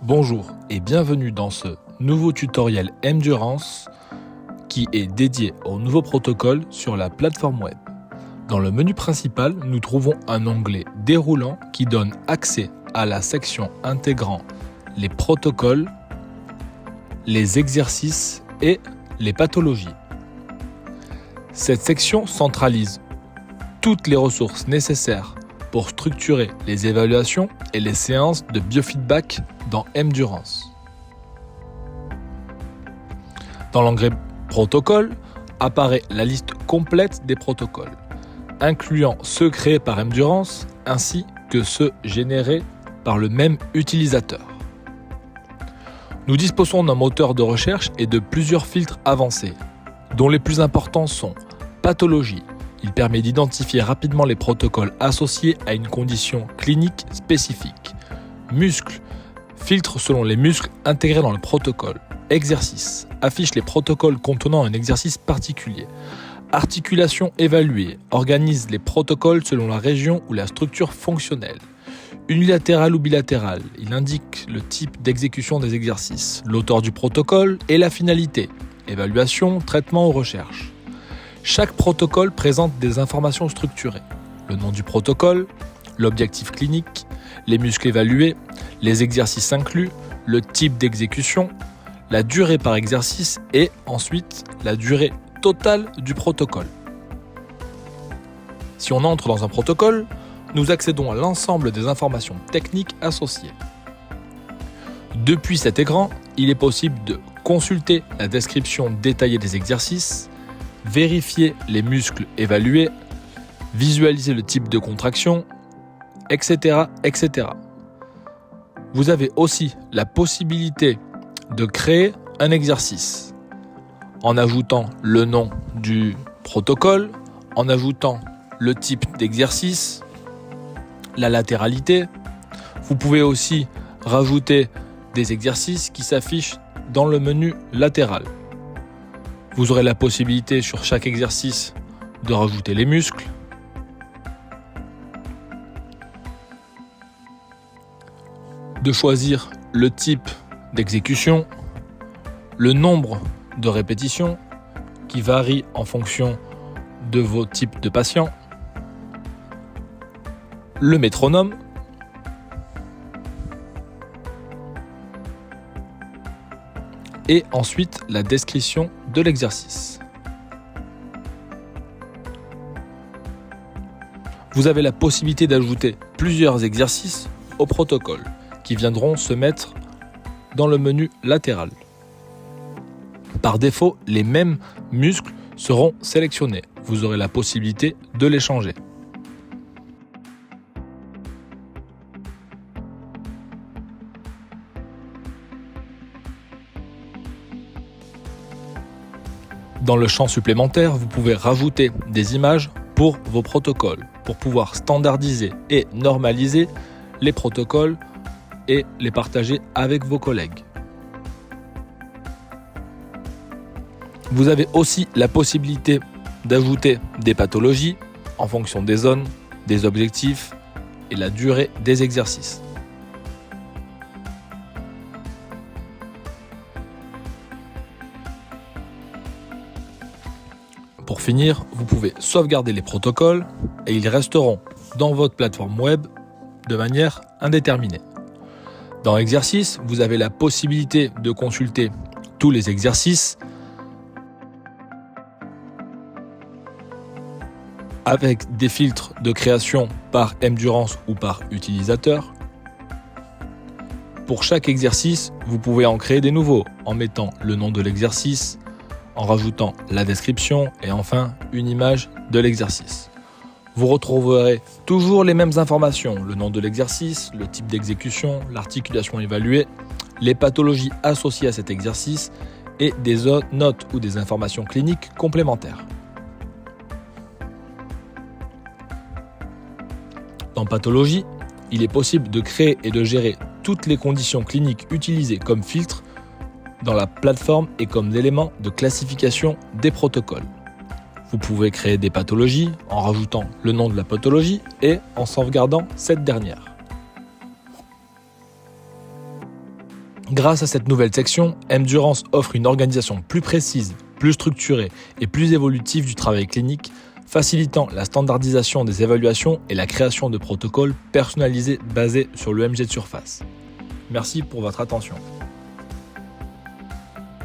Bonjour et bienvenue dans ce nouveau tutoriel Endurance qui est dédié au nouveau protocole sur la plateforme web. Dans le menu principal, nous trouvons un onglet déroulant qui donne accès à la section intégrant les protocoles, les exercices et les pathologies. Cette section centralise toutes les ressources nécessaires pour structurer les évaluations et les séances de biofeedback dans Endurance. Dans l'onglet Protocole apparaît la liste complète des protocoles, incluant ceux créés par Endurance ainsi que ceux générés par le même utilisateur. Nous disposons d'un moteur de recherche et de plusieurs filtres avancés, dont les plus importants sont pathologie. Il permet d'identifier rapidement les protocoles associés à une condition clinique spécifique. Muscle, filtre selon les muscles intégrés dans le protocole. Exercice, affiche les protocoles contenant un exercice particulier. Articulation évaluée, organise les protocoles selon la région ou la structure fonctionnelle. Unilatéral ou bilatéral, il indique le type d'exécution des exercices, l'auteur du protocole et la finalité, évaluation, traitement ou recherche. Chaque protocole présente des informations structurées, le nom du protocole, l'objectif clinique, les muscles évalués, les exercices inclus, le type d'exécution, la durée par exercice et ensuite la durée totale du protocole. Si on entre dans un protocole, nous accédons à l'ensemble des informations techniques associées. Depuis cet écran, il est possible de consulter la description détaillée des exercices, vérifier les muscles évalués, visualiser le type de contraction, etc., etc. Vous avez aussi la possibilité de créer un exercice en ajoutant le nom du protocole, en ajoutant le type d'exercice, la latéralité. Vous pouvez aussi rajouter des exercices qui s'affichent dans le menu latéral. Vous aurez la possibilité sur chaque exercice de rajouter les muscles, de choisir le type d'exécution, le nombre de répétitions qui varie en fonction de vos types de patients, le métronome, et ensuite la description de l'exercice. Vous avez la possibilité d'ajouter plusieurs exercices au protocole qui viendront se mettre dans le menu latéral. Par défaut, les mêmes muscles seront sélectionnés. Vous aurez la possibilité de les changer. Dans le champ supplémentaire, vous pouvez rajouter des images pour vos protocoles, pour pouvoir standardiser et normaliser les protocoles et les partager avec vos collègues. Vous avez aussi la possibilité d'ajouter des pathologies en fonction des zones, des objectifs et la durée des exercices. Pour finir, vous pouvez sauvegarder les protocoles et ils resteront dans votre plateforme web de manière indéterminée. Dans Exercices, vous avez la possibilité de consulter tous les exercices avec des filtres de création par Endurance ou par utilisateur. Pour chaque exercice, vous pouvez en créer des nouveaux en mettant le nom de l'exercice, en rajoutant la description et enfin une image de l'exercice. Vous retrouverez toujours les mêmes informations, le nom de l'exercice, le type d'exécution, l'articulation évaluée, les pathologies associées à cet exercice et des notes ou des informations cliniques complémentaires. Dans Pathologie, il est possible de créer et de gérer toutes les conditions cliniques utilisées comme filtre dans la plateforme et comme élément de classification des protocoles. Vous pouvez créer des pathologies en rajoutant le nom de la pathologie et en sauvegardant cette dernière. Grâce à cette nouvelle section, Mdurance offre une organisation plus précise, plus structurée et plus évolutive du travail clinique, facilitant la standardisation des évaluations et la création de protocoles personnalisés basés sur l'EMG de surface. Merci pour votre attention.